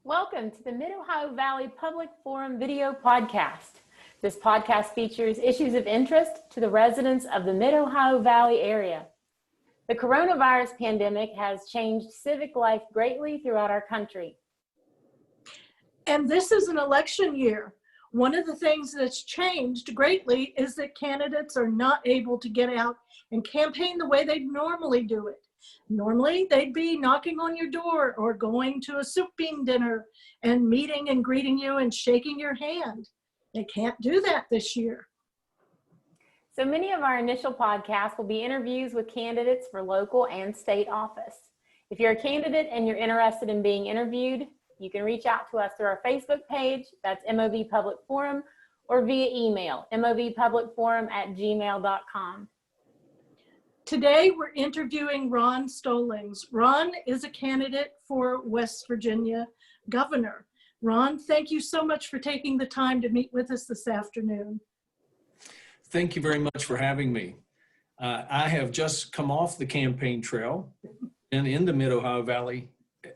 Welcome to the Mid-Ohio Valley Public Forum video podcast. This podcast features issues of interest to the residents of the Mid-Ohio Valley area. The coronavirus pandemic has changed civic life greatly throughout our country. And this is an election year. One of the things that's changed greatly is that candidates are not able to get out and campaign the way they normally do it. Normally, they'd be knocking on your door or going to a soup bean dinner and meeting and greeting you and shaking your hand. They can't do that this year. So many of our initial podcasts will be interviews with candidates for local and state office. If you're a candidate and you're interested in being interviewed, you can reach out to us through our Facebook page, that's MOV Public Forum, or via email, movpublicforum@gmail.com. Today, we're interviewing Ron Stollings. Ron is a candidate for West Virginia governor. Ron, thank you so much for taking the time to meet with us this afternoon. Thank you very much for having me. I have just come off the campaign trail and in the Mid-Ohio Valley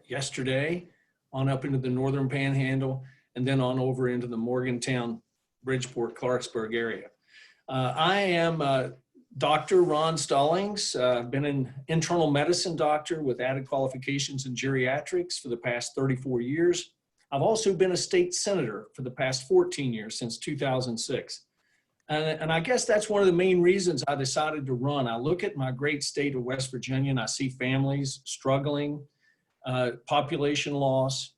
yesterday, on up into the northern panhandle, and then on over into the Morgantown, Bridgeport, Clarksburg area. I am Dr. Ron Stollings. I've been an internal medicine doctor with added qualifications in geriatrics for the past 34 years. I've also been a state senator for the past 14 years, since 2006. And I guess that's one of the main reasons I decided to run. I look at my great state of West Virginia and I see families struggling, population loss.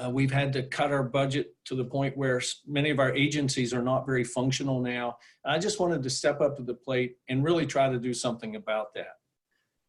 We've had to cut our budget to the point where many of our agencies are not very functional now. I just wanted to step up to the plate and really try to do something about that.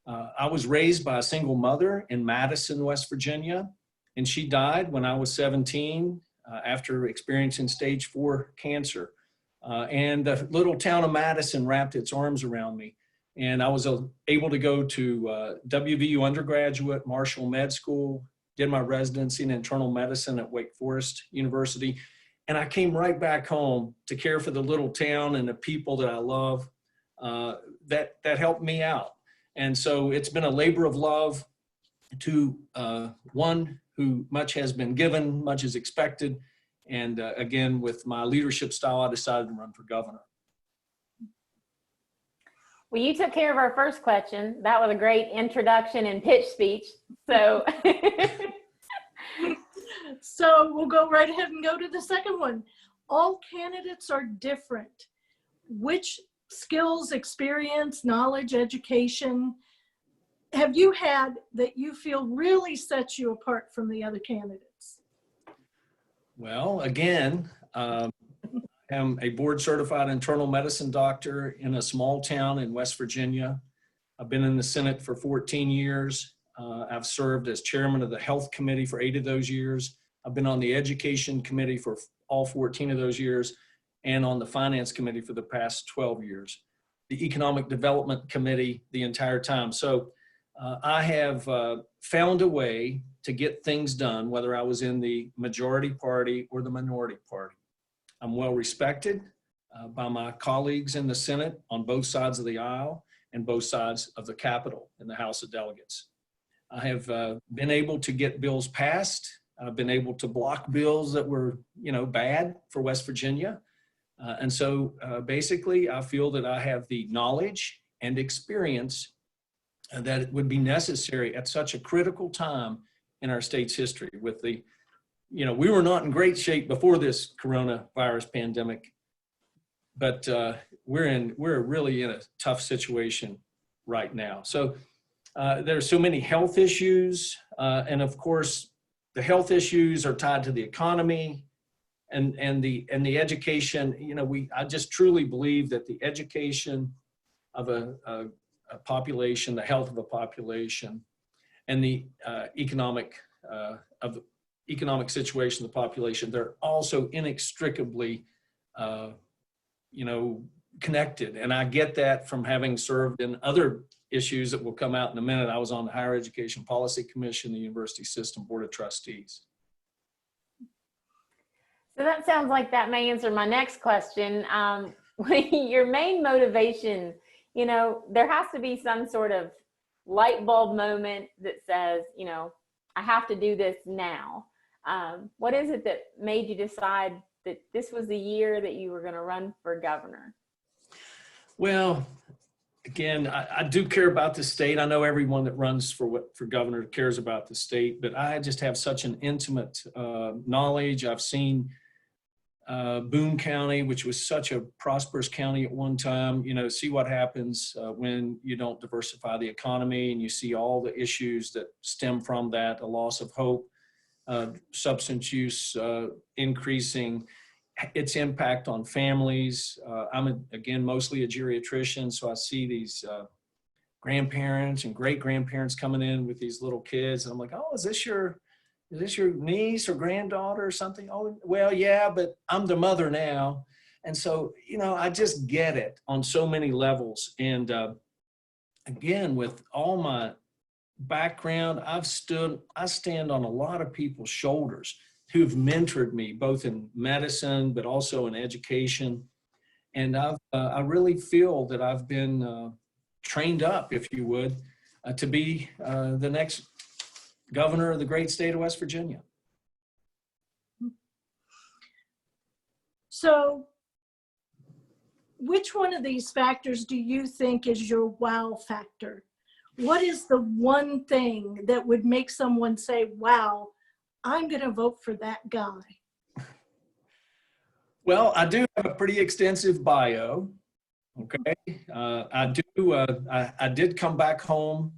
I was raised by a single mother in Madison, West Virginia, and she died when I was 17 after experiencing stage 4 cancer. And the little town of Madison wrapped its arms around me. And I was able to go to WVU undergraduate, Marshall Med School, did my residency in internal medicine at Wake Forest University. And I came right back home to care for the little town and the people that I love. That helped me out. And so it's been a labor of love to one who much has been given, much is expected. And again, with my leadership style, I decided to run for governor. Well, you took care of our first question. That was a great introduction and pitch speech. So, So we'll go right ahead and go to the second one. All candidates are different. Which skills, experience, knowledge, education have you had that you feel really sets you apart from the other candidates? Well, again, I'm a board certified internal medicine doctor in a small town in West Virginia. I've been in the Senate for 14 years. I've served as chairman of the health committee for 8 of those years. I've been on the education committee for all 14 of those years and on the finance committee for the past 12 years. The economic development committee the entire time. So I have found a way to get things done, whether I was in the majority party or the minority party. I'm well respected by my colleagues in the Senate on both sides of the aisle and both sides of the Capitol in the House of Delegates. I have been able to get bills passed. I've been able to block bills that were, bad for West Virginia. And so basically, I feel that I have the knowledge and experience that it would be necessary at such a critical time in our state's history with the, we were not in great shape before this coronavirus pandemic, but we're really in a tough situation right now. So there's so many health issues, and of course, the health issues are tied to the economy and the education. I just truly believe that the education of a population, the health of a population, and the economic situation of the population, they're also inextricably, connected. And I get that from having served in other issues that will come out in a minute. I was on the Higher Education Policy Commission, the University System Board of Trustees. so that sounds like that may answer my next question. Your main motivation, there has to be some sort of light bulb moment that says, I have to do this now. What is it that made you decide that this was the year that you were going to run for governor? Well, again, I do care about the state. I know everyone that runs for governor cares about the state, but I just have such an intimate knowledge. I've seen Boone County, which was such a prosperous county at one time, see what happens when you don't diversify the economy, and you see all the issues that stem from that, a loss of hope, substance use increasing, its impact on families. I'm, again, mostly a geriatrician, so I see these grandparents and great-grandparents coming in with these little kids, and I'm like, oh, is this your niece or granddaughter or something? Oh, well, yeah, but I'm the mother now. And so, I just get it on so many levels. And again, with all my background, I stand on a lot of people's shoulders who've mentored me, both in medicine, but also in education. And I really feel that I've been trained up, if you would, to be the next governor of the great state of West Virginia. So which one of these factors do you think is your wow factor? What is the one thing that would make someone say, wow, I'm going to vote for that guy? Well, I do have a pretty extensive bio. Okay. I did come back home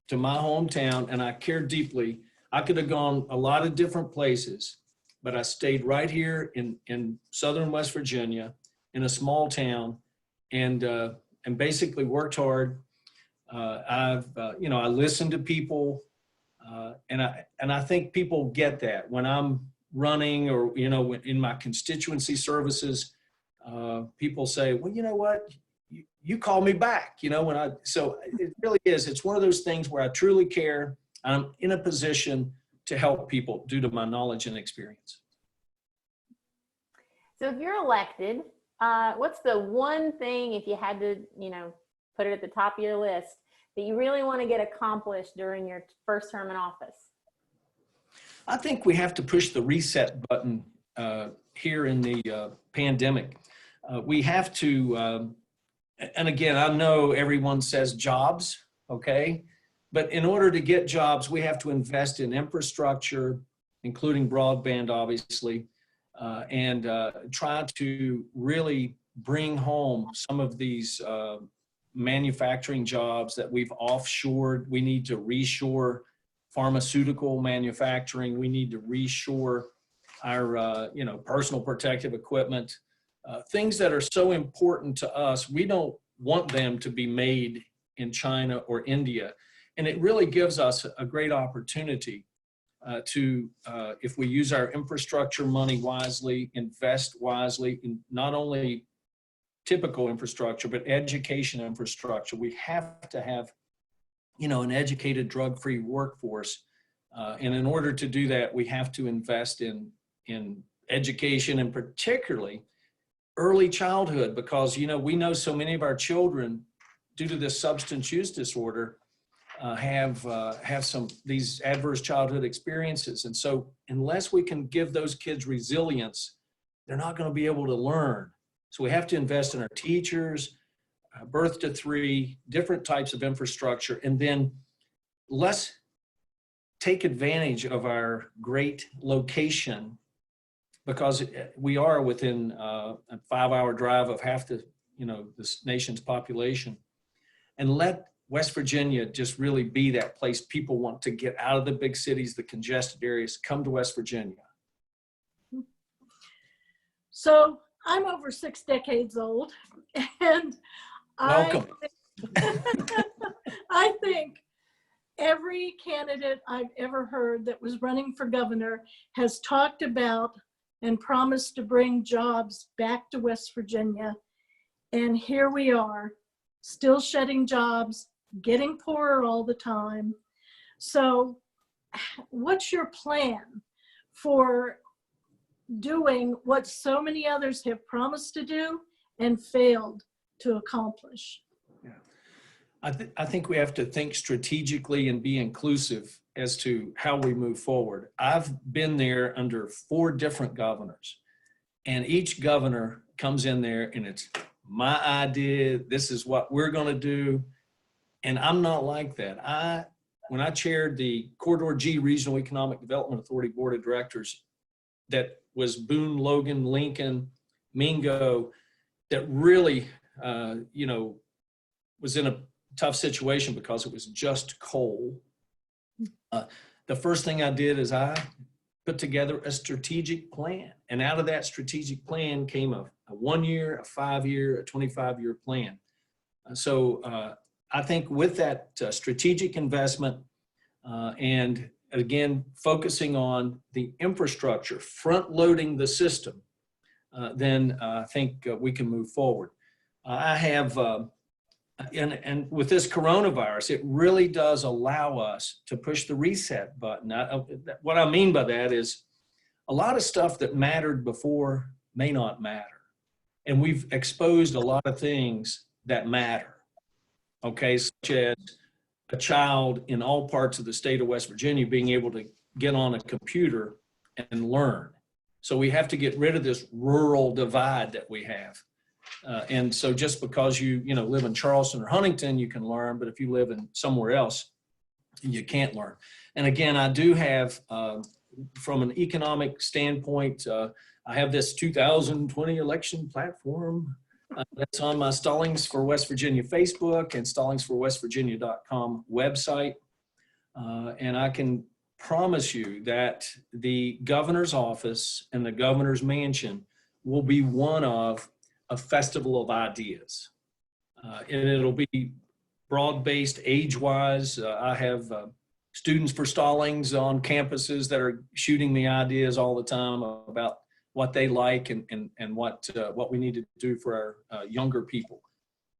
to my hometown, and I care deeply. I could have gone a lot of different places, but I stayed right here in southern West Virginia in a small town, and basically worked hard. I listen to people, and I think people get that when I'm running, or in my constituency services, people say, well, you know what, you call me back, so it really is. It's one of those things where I truly care. I'm in a position to help people due to my knowledge and experience. So if you're elected, what's the one thing, if you had to, put it at the top of your list, that you really want to get accomplished during your first term in office? I think we have to push the reset button here in the pandemic. We have to, and again, I know everyone says jobs, okay? But in order to get jobs, we have to invest in infrastructure, including broadband, obviously, and try to really bring home some of these manufacturing jobs that we've offshored. We need to reshore pharmaceutical manufacturing. We need to reshore our, personal protective equipment. Things that are so important to us, we don't want them to be made in China or India. And it really gives us a great opportunity to, if we use our infrastructure money wisely, invest wisely in not only typical infrastructure, but education infrastructure. We have to have, an educated, drug-free workforce. And in order to do that, we have to invest in education, and particularly early childhood, because, we know so many of our children, due to this substance use disorder, have these adverse childhood experiences. And so unless we can give those kids resilience, they're not going to be able to learn. So we have to invest in our teachers, birth to 3, different types of infrastructure, and then let's take advantage of our great location, because we are within a 5-hour drive of half the, this nation's population, and let West Virginia just really be that place people want to get out of the big cities, the congested areas, come to West Virginia. So I'm over 6 decades old, and Welcome. I think every candidate I've ever heard that was running for governor has talked about and promised to bring jobs back to West Virginia. And here we are, still shedding jobs, getting poorer all the time. So what's your plan for doing what so many others have promised to do and failed to accomplish? Yeah. I think we have to think strategically and be inclusive as to how we move forward. I've been there under 4 different governors, and each governor comes in there and it's my idea, this is what we're going to do. And I'm not like that. When I chaired the Corridor G Regional Economic Development Authority Board of Directors, that was Boone, Logan, Lincoln, Mingo, that really, was in a tough situation because it was just coal. The first thing I did is I put together a strategic plan. And out of that strategic plan came a 1-year, a 5-year, a 25-year plan. So I think with that strategic investment and again, focusing on the infrastructure, front loading the system, then I think we can move forward. I have, and with this coronavirus, it really does allow us to push the reset button. What I mean by that is a lot of stuff that mattered before may not matter. And we've exposed a lot of things that matter, okay, such as a child in all parts of the state of West Virginia being able to get on a computer and learn. So we have to get rid of this rural divide that we have. And so just because you live in Charleston or Huntington, you can learn, but if you live in somewhere else, you can't learn. And again, I do have, from an economic standpoint, I have this 2020 election platform that's on my Stollings for West Virginia Facebook and stallingsforwestvirginia.com website. And I can promise you that the governor's office and the governor's mansion will be one of a festival of ideas. And it'll be broad-based age-wise. I have students for Stollings on campuses that are shooting me ideas all the time about what they like and what we need to do for our younger people.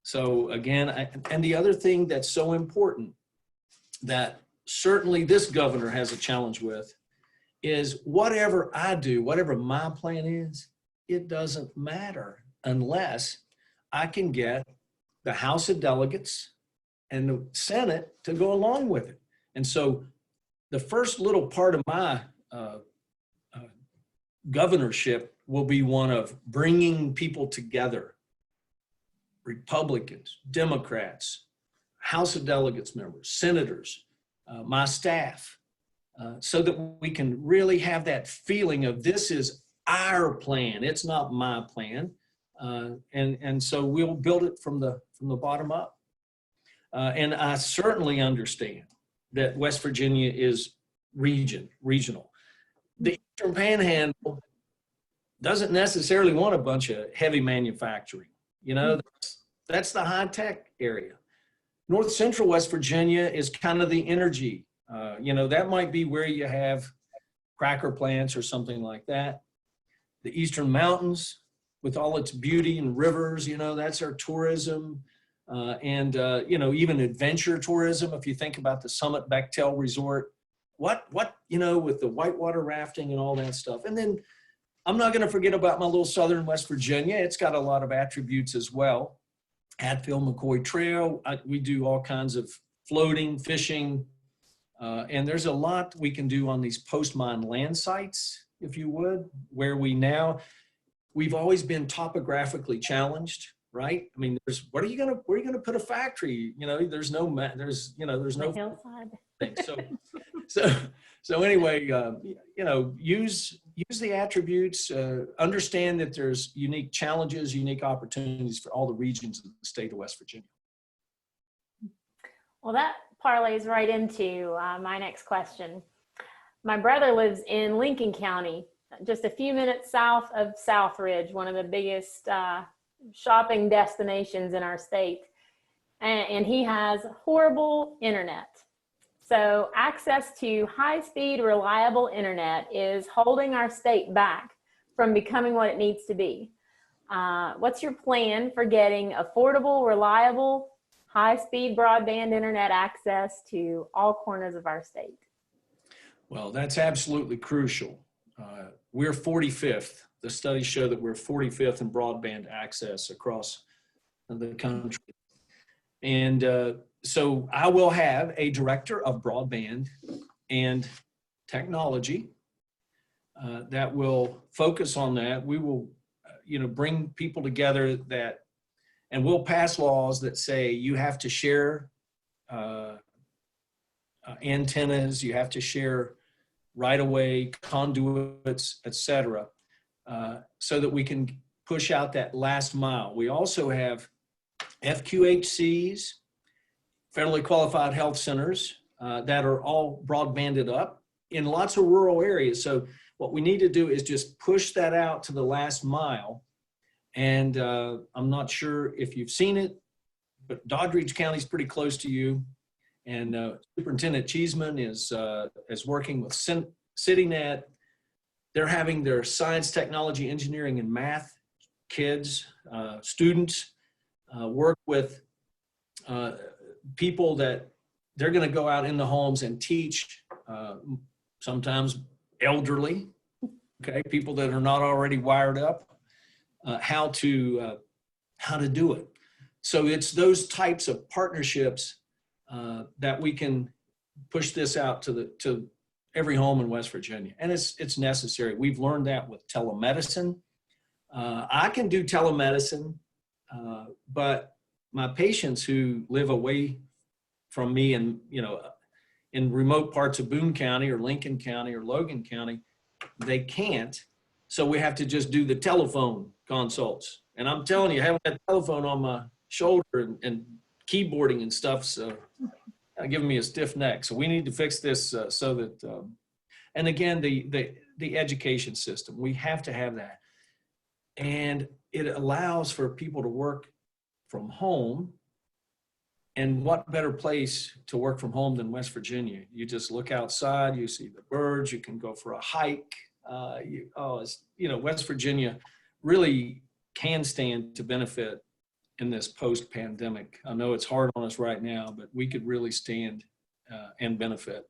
So again, and the other thing that's so important that certainly this governor has a challenge with is whatever I do, whatever my plan is, it doesn't matter unless I can get the House of Delegates and the Senate to go along with it. And so the first little part of my governorship will be one of bringing people together, Republicans, Democrats, House of Delegates members, senators, my staff, so that we can really have that feeling of this is our plan. It's not my plan. And so we'll build it from the bottom up. And I certainly understand that West Virginia is regional. The Eastern Panhandle doesn't necessarily want a bunch of heavy manufacturing. That's the high tech area. North Central West Virginia is kind of the energy. That might be where you have cracker plants or something like that. The Eastern Mountains, with all its beauty and rivers, that's our tourism. And even adventure tourism, if you think about the Summit Bechtel Resort, with the whitewater rafting and all that stuff. And then I'm not going to forget about my little southern West Virginia. It's got a lot of attributes as well. Hatfield-McCoy Trail, we do all kinds of floating, fishing, and there's a lot we can do on these post-mine land sites, if you would, where we've always been topographically challenged, right? I mean, where are you gonna put a factory? There's no hillside. thing. So anyway, use the attributes, understand that there's unique challenges, unique opportunities for all the regions of the state of West Virginia. Well, that parlays right into my next question. My brother lives in Lincoln County, just a few minutes south of Southridge, one of the biggest shopping destinations in our state. And he has horrible internet. So access to high-speed, reliable internet is holding our state back from becoming what it needs to be. What's your plan for getting affordable, reliable, high-speed broadband internet access to all corners of our state? Well, that's absolutely crucial. We're 45th. The studies show that we're 45th in broadband access across the country. And So I will have a director of broadband and technology that will focus on that. We will, bring people together and we'll pass laws that say you have to share antennas, you have to share right-of-way, conduits, et cetera, so that we can push out that last mile. We also have FQHCs, federally qualified health centers, that are all broadbanded up in lots of rural areas. So what we need to do is just push that out to the last mile. And I'm not sure if you've seen it, but Doddridge County is pretty close to you. And Superintendent Cheeseman is working with CityNet. They're having their science, technology, engineering, and math kids, students, work with people that they're going to go out in the homes and teach, sometimes elderly, okay, people that are not already wired up, how to do it. So it's those types of partnerships that we can push this out to every home in West Virginia, and it's necessary. We've learned that with telemedicine. I can do telemedicine, but my patients who live away from me and in remote parts of Boone County or Lincoln County or Logan County, they can't. So we have to just do the telephone consults. And I'm telling you, having that telephone on my shoulder and keyboarding and stuff, so giving me a stiff neck. So we need to fix this so that, and again, the education system, we have to have that. And it allows for people to work from home. And what better place to work from home than West Virginia? You just look outside, you see the birds, you can go for a hike. West Virginia really can stand to benefit in this post-pandemic. I know it's hard on us right now, but we could really stand and benefit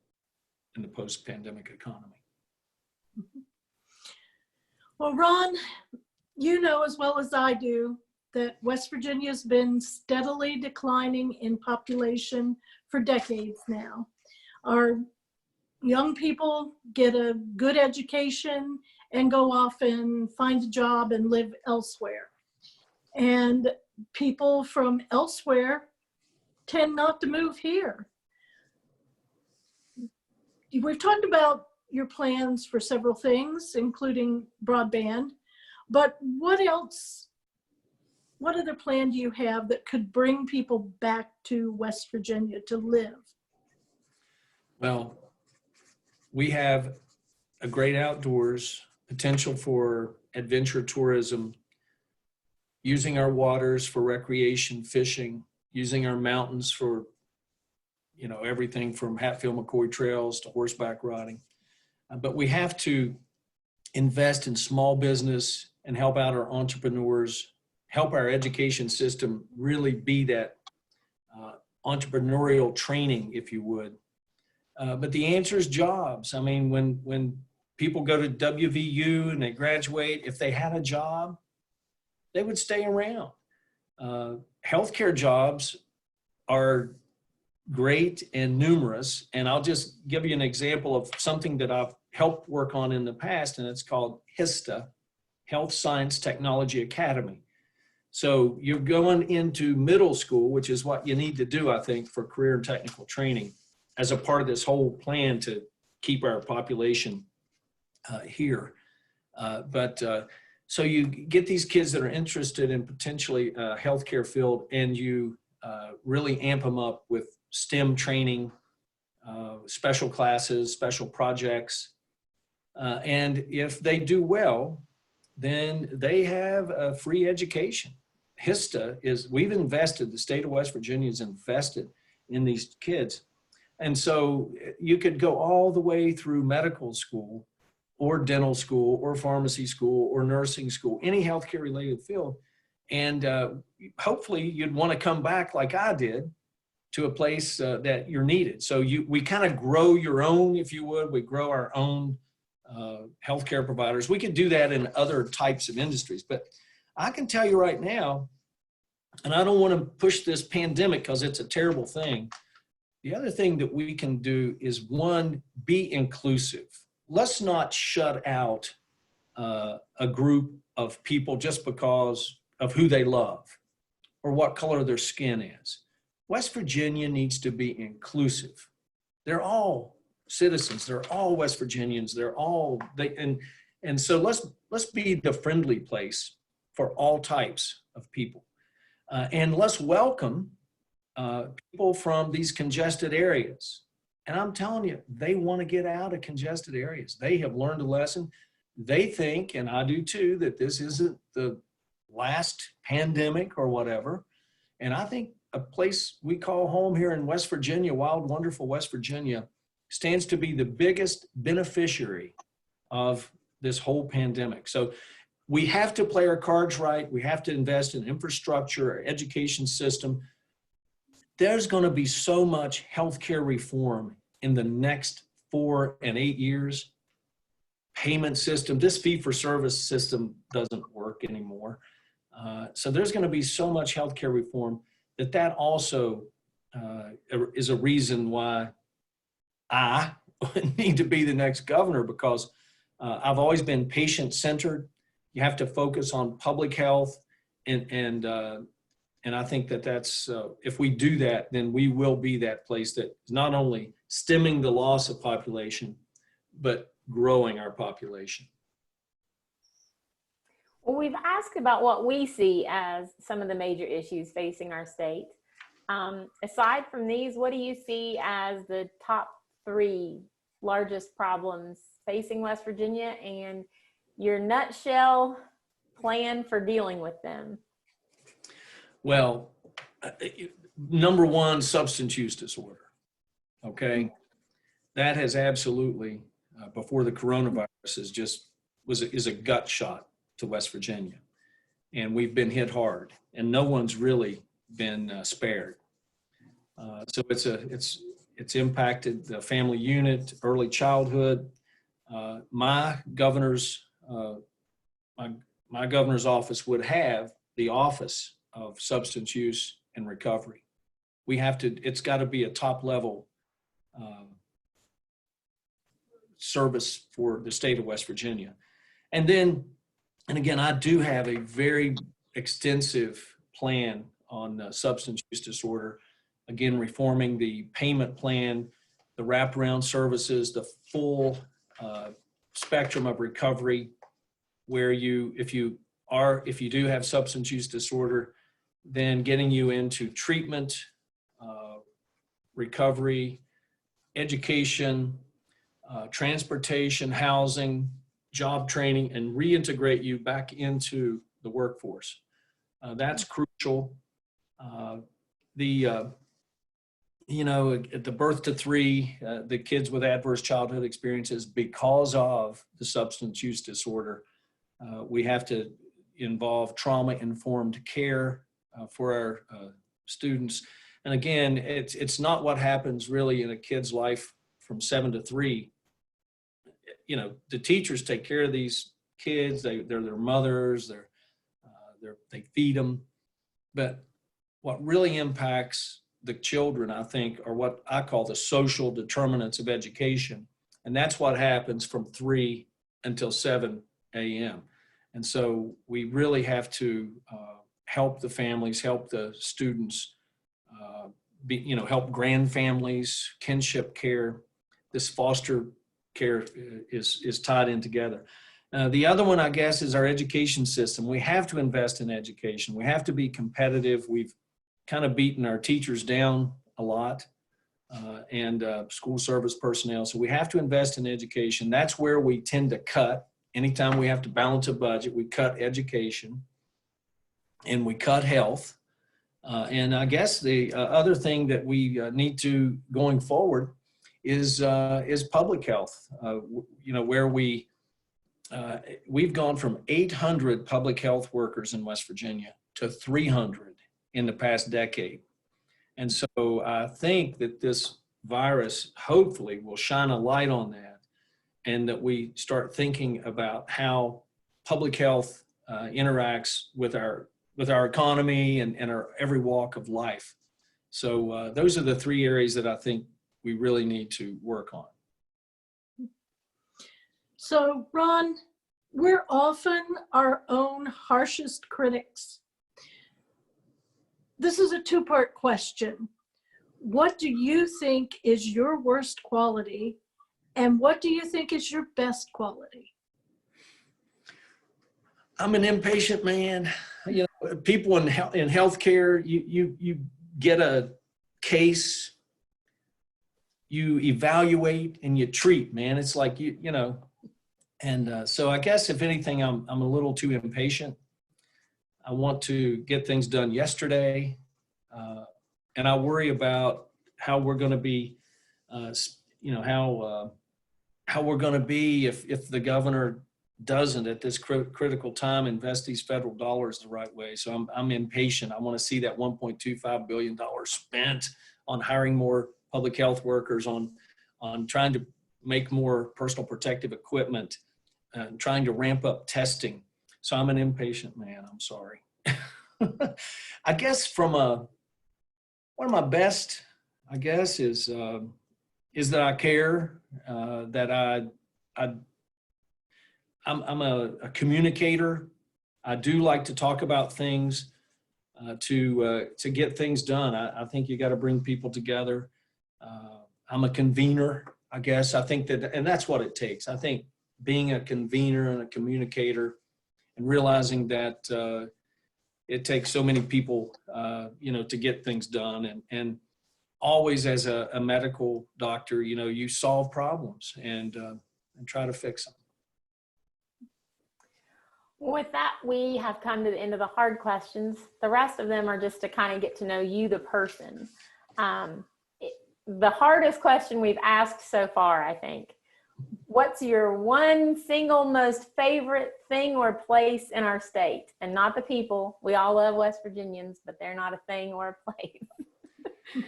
in the post-pandemic economy. Well, Ron, you know as well as I do that West Virginia has been steadily declining in population for decades now. Our young people get a good education and go off and find a job and live elsewhere. And people from elsewhere tend not to move here. We've talked about your plans for several things, including broadband, but what other plan do you have that could bring people back to West Virginia to live? Well, we have a great outdoors, potential for adventure tourism, using our waters for recreation, fishing, using our mountains for, everything from Hatfield-McCoy trails to horseback riding. But we have to invest in small business and help out our entrepreneurs, help our education system really be that entrepreneurial training, if you would. But the answer is jobs. I mean, when people go to WVU and they graduate, if they had a job, they would stay around. Healthcare jobs are great and numerous. And I'll just give you an example of something that I've helped work on in the past, and it's called HISTA, Health Science Technology Academy. So you're going into middle school, which is what you need to do, I think, for career and technical training as a part of this whole plan to keep our population here. So you get these kids that are interested in potentially healthcare field, and you really amp them up with STEM training, special classes, special projects. And if they do well, then they have a free education. HISTA the state of West Virginia has invested in these kids. And so you could go all the way through medical school or dental school or pharmacy school or nursing school, any healthcare related field. And hopefully you'd want to come back like I did to a place that you're needed. So we kind of grow your own, if you would. We grow our own healthcare providers. We could do that in other types of industries. But I can tell you right now, And I don't want to push this pandemic because it's a terrible thing. The other thing that we can do is, one, be inclusive. Let's not shut out a group of people just because of who they love or what color their skin is. West Virginia needs to be inclusive. They're all citizens. They're all West Virginians. And so let's be the friendly place for all types of people. And let's welcome people from these congested areas. And I'm telling you, they want to get out of congested areas. They have learned a lesson. They think, and I do too, that this isn't the last pandemic or whatever. And I think a place we call home here in West Virginia, wild, wonderful West Virginia, stands to be the biggest beneficiary of this whole pandemic. So we have to play our cards right. We have to invest in infrastructure, our education system. There's going to be so much healthcare reform in the next 4 and 8 years. Payment system, this fee-for-service system doesn't work anymore. So there's going to be so much healthcare reform that also is a reason why I need to be the next governor, because I've always been patient-centered. You have to focus on public health, and I think that's if we do that, then we will be that place that is not only stemming the loss of population, but growing our population. Well, we've asked about what we see as some of the major issues facing our state. Aside from these, what do you see as the top 3 largest problems facing West Virginia, and your nutshell plan for dealing with them? Well, number one, substance use disorder. Okay. That has absolutely, before the coronavirus, is a gut shot to West Virginia. And we've been hit hard, and no one's really been spared. So it's impacted the family unit, early childhood. My governor's office would have the Office of Substance Use and Recovery. It's got to be a top level service for the state of West Virginia. And again, I do have a very extensive plan on substance use disorder. Again, reforming the payment plan, the wraparound services, the full spectrum of recovery, where if you do have substance use disorder, then getting you into treatment, recovery, education, transportation, housing, job training, and reintegrate you back into the workforce. That's crucial. At the birth to 3, the kids with adverse childhood experiences because of the substance use disorder, we have to involve trauma-informed care for our students. And again, it's not what happens really in a kid's life from 7 to 3. The teachers take care of these kids. They're their mothers. They feed them. But what really impacts the children, I think, are what I call the social determinants of education. And that's what happens from 3 until 7 a.m. And so we really have to help the families, help the students, help grand families, kinship care. This foster care is tied in together. The other one, I guess, is our education system. We have to invest in education. We have to be competitive. We've kind of beaten our teachers down a lot and school service personnel. So we have to invest in education. That's where we tend to cut. Anytime we have to balance a budget, we cut education and we cut health. And I guess the other thing that we need to going forward is public health. Where we've gone from 800 public health workers in West Virginia to 300 in the past decade. And so I think that this virus hopefully will shine a light on that, and that we start thinking about how public health interacts with our with our economy and our every walk of life. So those are the three areas that I think we really need to work on. So, Ron, we're often our own harshest critics. This is a two-part question. What do you think is your worst quality, and what do you think is your best quality? I'm an impatient man. You know, people in healthcare, you get a case, you evaluate and you treat, man. It's like you know. And so I guess if anything, I'm a little too impatient. I want to get things done yesterday, and I worry about how we're going to be, you know, how we're going to be if the governor doesn't at this critical time invest these federal dollars the right way. So I'm impatient. I want to see that $1.25 billion spent on hiring more public health workers, on trying to make more personal protective equipment, trying to ramp up testing. So I'm an impatient man. I'm sorry. I guess one of my best, I guess, is that I care, that I'm a communicator. I do like to talk about things, to get things done. I think you got to bring people together. I'm a convener, I guess. I think that, and that's what it takes. I think being a convener and a communicator and realizing that it takes so many people, you know, to get things done. And always as a medical doctor, you know, you solve problems and try to fix them. With that, we have come to the end of the hard questions. The rest of them are just to kind of get to know you, the person. The hardest question we've asked so far, I think, what's your one single most favorite thing or place in our state? And not the people. We all love West Virginians, but they're not a thing or a place.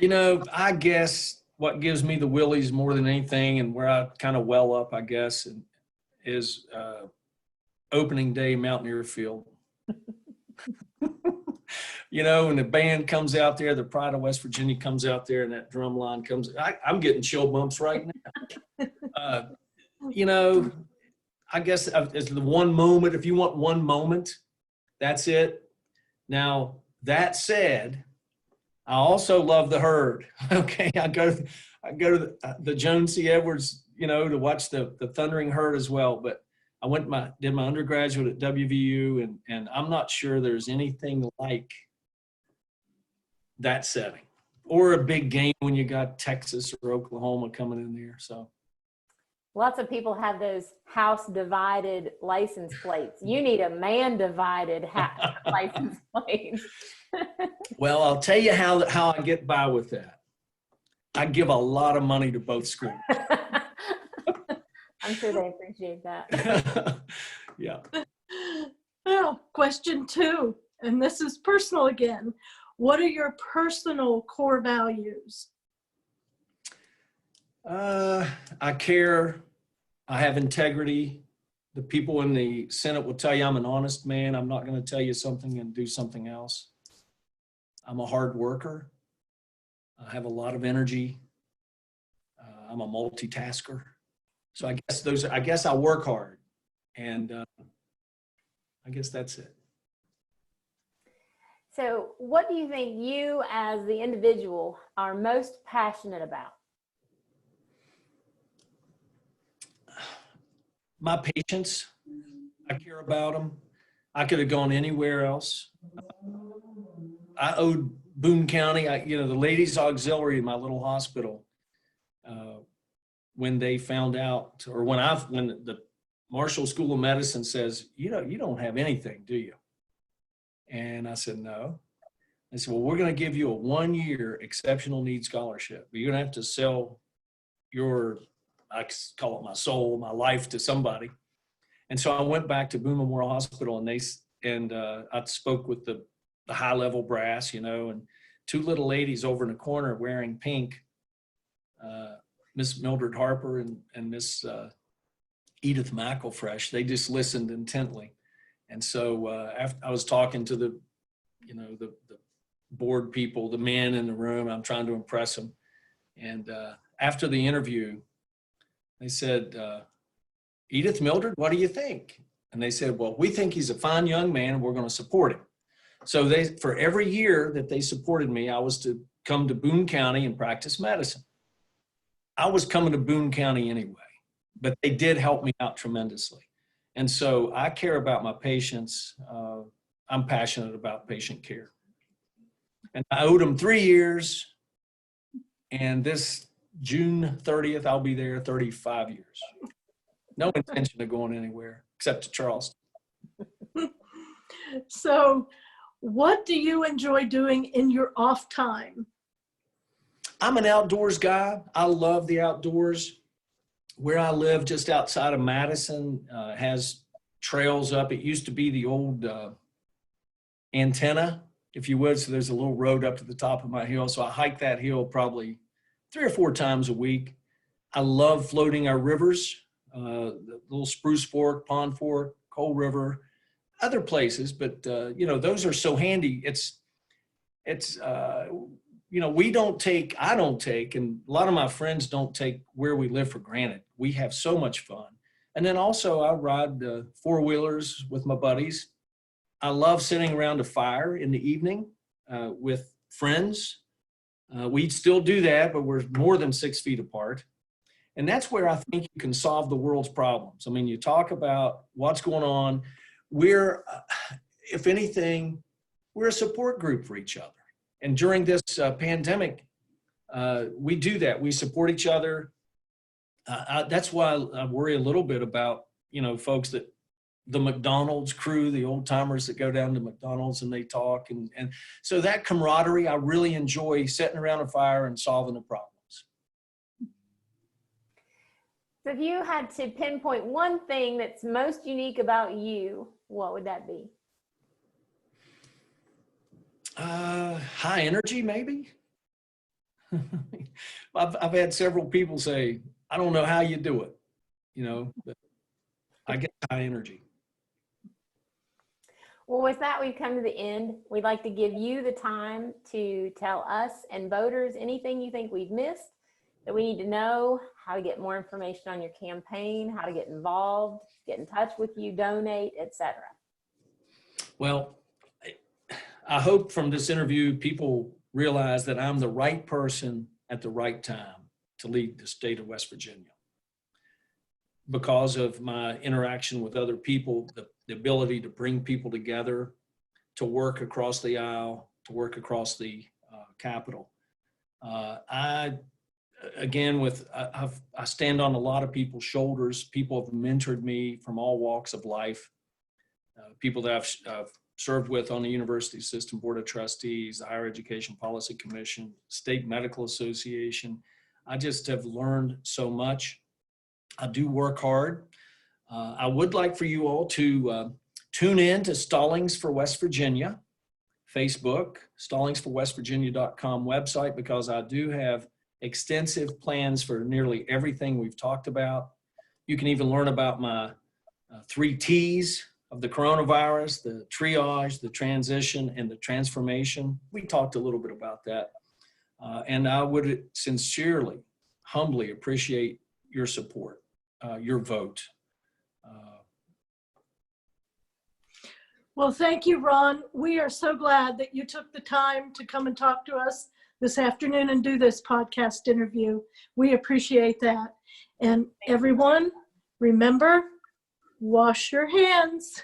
You know, I guess what gives me the willies more than anything, and where I kind of well up, I guess, is opening day Mountaineer Field. You know, when the band comes out there, the Pride of West Virginia comes out there, and that drum line comes. I'm getting chill bumps right now. You know, I guess it's the one moment. If you want one moment, that's it. Now, that said, I also love the herd. Okay, I go to the Joan C. Edwards, you know, to watch the thundering herd as well. But I did my undergraduate at WVU, and I'm not sure there's anything like that setting, or a big game when you got Texas or Oklahoma coming in there. So lots of people have those house divided license plates. You need a man divided license plate. Well, I'll tell you how I get by with that. I give a lot of money to both schools. I'm sure they appreciate that. Yeah. Well, question 2, and this is personal again. What are your personal core values? I care. I have integrity. The people in the Senate will tell you I'm an honest man. I'm not going to tell you something and do something else. I'm a hard worker. I have a lot of energy. I'm a multitasker. So I guess I work hard, and I guess that's it. So what do you think you as the individual are most passionate about? My patients, I care about them. I could have gone anywhere else. I owed Boone County, you know, the ladies auxiliary in my little hospital, when they found out, or when the Marshall School of Medicine says, you don't have anything, do you? And I said, no. They said, well, we're going to give you a 1-year exceptional needs scholarship, but you're going to have to sell your, I call it my soul, my life to somebody. And so I went back to Boone Memorial Hospital, and I spoke with the high level brass, you know, and 2 little ladies over in the corner wearing pink, Miss Mildred Harper and Miss Edith McElfresh. They just listened intently. And so after I was talking to the the board people, the men in the room. I'm trying to impress them. And after the interview, they said, Edith, Mildred, what do you think? And they said, well, we think he's a fine young man and we're going to support him. So for every year that they supported me, I was to come to Boone County and practice medicine. I was coming to Boone County anyway, but they did help me out tremendously. And so I care about my patients. I'm passionate about patient care. And I owed them 3 years. And this June 30th, I'll be there 35 years. No intention of going anywhere except to Charleston. So what do you enjoy doing in your off time? I'm an outdoors guy. I love the outdoors. Where I live, just outside of Madison, has trails up. It used to be the old antenna, if you would. So there's a little road up to the top of my hill. So I hike that hill probably 3 or 4 times a week. I love floating our rivers, the little Spruce Fork, Pond Fork, Coal River, other places. But, those are so handy. I don't take, and a lot of my friends don't take where we live for granted. We have so much fun. And then also I ride 4-wheelers with my buddies. I love sitting around a fire in the evening with friends. We still do that, but we're more than 6 feet apart. And that's where I think you can solve the world's problems. I mean, you talk about what's going on. If anything, we're a support group for each other. And during this pandemic, we do that. We support each other. That's why I worry a little bit about, folks that the McDonald's crew, the old timers that go down to McDonald's and they talk. And so that camaraderie, I really enjoy sitting around a fire and solving the problems. So if you had to pinpoint one thing that's most unique about you, what would that be? High energy, maybe. I've had several people say, I don't know how you do it, but I get high energy. Well, with that, we've come to the end. We'd like to give you the time to tell us and voters anything you think we've missed that we need to know, how to get more information on your campaign, how to get involved, get in touch with you, donate, etc. Well, I hope from this interview, people realize that I'm the right person at the right time to lead the state of West Virginia. Because of my interaction with other people, the ability to bring people together, to work across the aisle, to work across the Capitol. I stand on a lot of people's shoulders. People have mentored me from all walks of life. People that I've served with on the University System Board of Trustees, the Higher Education Policy Commission, State Medical Association. I just have learned so much. I do work hard. I would like for you all to tune in to Stollings for West Virginia, Facebook, stallingsforwestvirginia.com website, because I do have extensive plans for nearly everything we've talked about. You can even learn about my 3 T's of the coronavirus, the triage, the transition, and the transformation. We talked a little bit about that. And I would sincerely, humbly appreciate your support, your vote. Well, thank you, Ron. We are so glad that you took the time to come and talk to us this afternoon and do this podcast interview. We appreciate that. And everyone, remember, wash your hands.